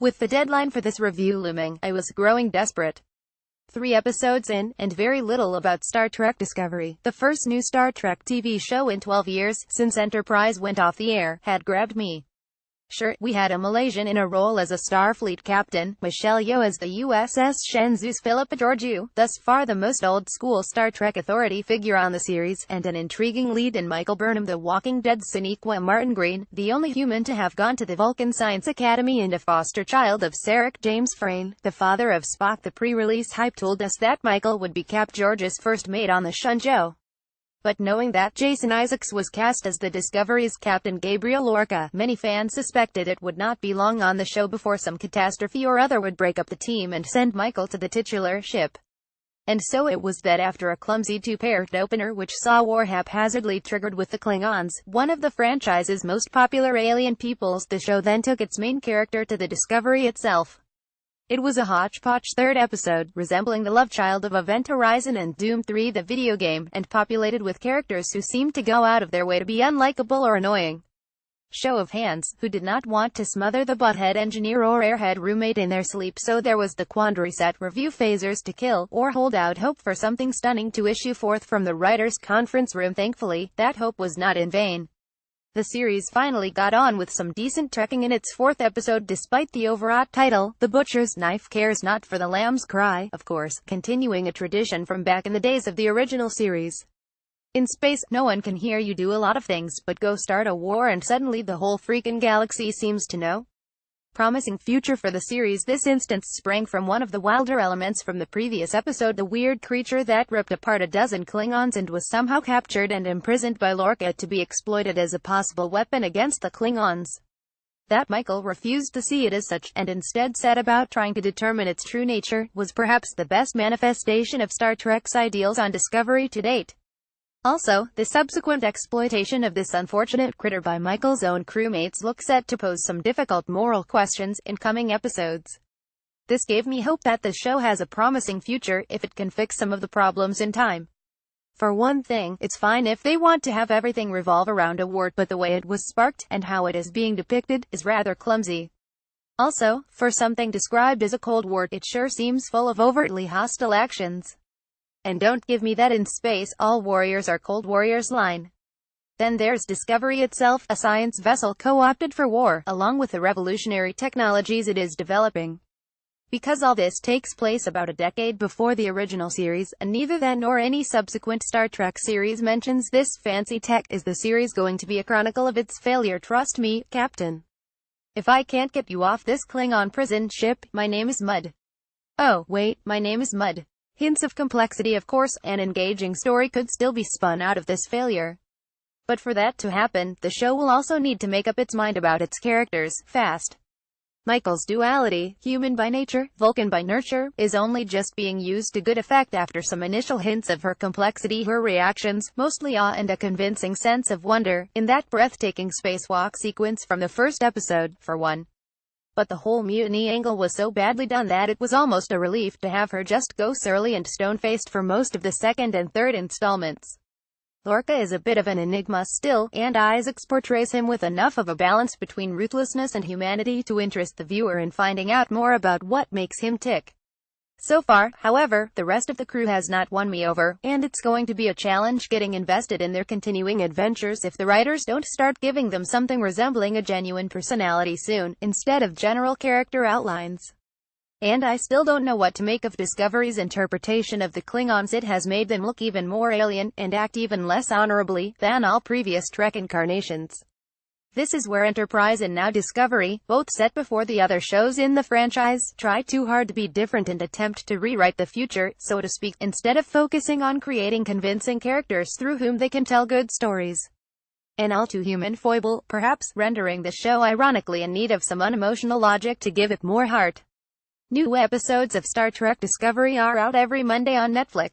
With the deadline for this review looming, I was growing desperate. 3 episodes in, and very little about Star Trek Discovery, the first new Star Trek TV show in 12 years, since Enterprise went off the air, had grabbed me. Sure, we had a Malaysian in a role as a Starfleet captain, Michelle Yeoh as the USS Shenzhou's Philippa Georgiou, thus far the most old-school Star Trek authority figure on the series, and an intriguing lead in Michael Burnham, the Walking Dead Sonequa Martin Green, the only human to have gone to the Vulcan Science Academy and a foster child of Sarek James Frayne, the father of Spock. The pre-release hype told us that Michael would be Cap George's first mate on the Shenzhou. But knowing that Jason Isaacs was cast as the Discovery's Captain Gabriel Lorca, many fans suspected it would not be long on the show before some catastrophe or other would break up the team and send Michael to the titular ship. And so it was that after a clumsy two-part opener which saw war haphazardly triggered with the Klingons, one of the franchise's most popular alien peoples, the show then took its main character to the Discovery itself. It was a hodgepodge third episode, resembling the love child of Event Horizon and Doom 3 the video game, and populated with characters who seemed to go out of their way to be unlikable or annoying. Show of hands, who did not want to smother the butthead engineer or airhead roommate in their sleep? So there was the quandary: set review phasers to kill, or hold out hope for something stunning to issue forth from the writers' conference room. Thankfully, that hope was not in vain. The series finally got on with some decent trekking in its 4th episode despite the overwrought title. The butcher's knife cares not for the lamb's cry, of course, continuing a tradition from back in the days of the original series. In space, no one can hear you do a lot of things, but go start a war and suddenly the whole freaking galaxy seems to know. Promising future for the series. This instance sprang from one of the wilder elements from the previous episode, the weird creature that ripped apart a dozen Klingons and was somehow captured and imprisoned by Lorca to be exploited as a possible weapon against the Klingons. That Michael refused to see it as such, and instead set about trying to determine its true nature, was perhaps the best manifestation of Star Trek's ideals on Discovery to date. Also, the subsequent exploitation of this unfortunate critter by Michael's own crewmates looks set to pose some difficult moral questions in coming episodes. This gave me hope that the show has a promising future, if it can fix some of the problems in time. For one thing, it's fine if they want to have everything revolve around a war, but the way it was sparked, and how it is being depicted, is rather clumsy. Also, for something described as a Cold War, it sure seems full of overtly hostile actions. And don't give me that in space, all warriors are Cold Warriors line. Then there's Discovery itself, a science vessel co-opted for war, along with the revolutionary technologies it is developing. Because all this takes place about a decade before the original series, and neither that nor any subsequent Star Trek series mentions this fancy tech, is the series going to be a chronicle of its failure? Trust me, Captain. If I can't get you off this Klingon prison ship, my name is Mud. Oh, wait, my name is Mud. Hints of complexity, of course. An engaging story could still be spun out of this failure. But for that to happen, the show will also need to make up its mind about its characters, fast. Michael's duality, human by nature, Vulcan by nurture, is only just being used to good effect after some initial hints of her complexity, her reactions, mostly awe and a convincing sense of wonder, in that breathtaking spacewalk sequence from the first episode, for one. But the whole mutiny angle was so badly done that it was almost a relief to have her just go surly and stone-faced for most of the second and third installments. Lorca is a bit of an enigma still, and Isaacs portrays him with enough of a balance between ruthlessness and humanity to interest the viewer in finding out more about what makes him tick. So far, however, the rest of the crew has not won me over, and it's going to be a challenge getting invested in their continuing adventures if the writers don't start giving them something resembling a genuine personality soon, instead of general character outlines. And I still don't know what to make of Discovery's interpretation of the Klingons. It has made them look even more alien, and act even less honorably, than all previous Trek incarnations. This is where Enterprise and now Discovery, both set before the other shows in the franchise, try too hard to be different and attempt to rewrite the future, so to speak, instead of focusing on creating convincing characters through whom they can tell good stories. An all too human foible, perhaps, rendering the show ironically in need of some unemotional logic to give it more heart. New episodes of Star Trek Discovery are out every Monday on Netflix.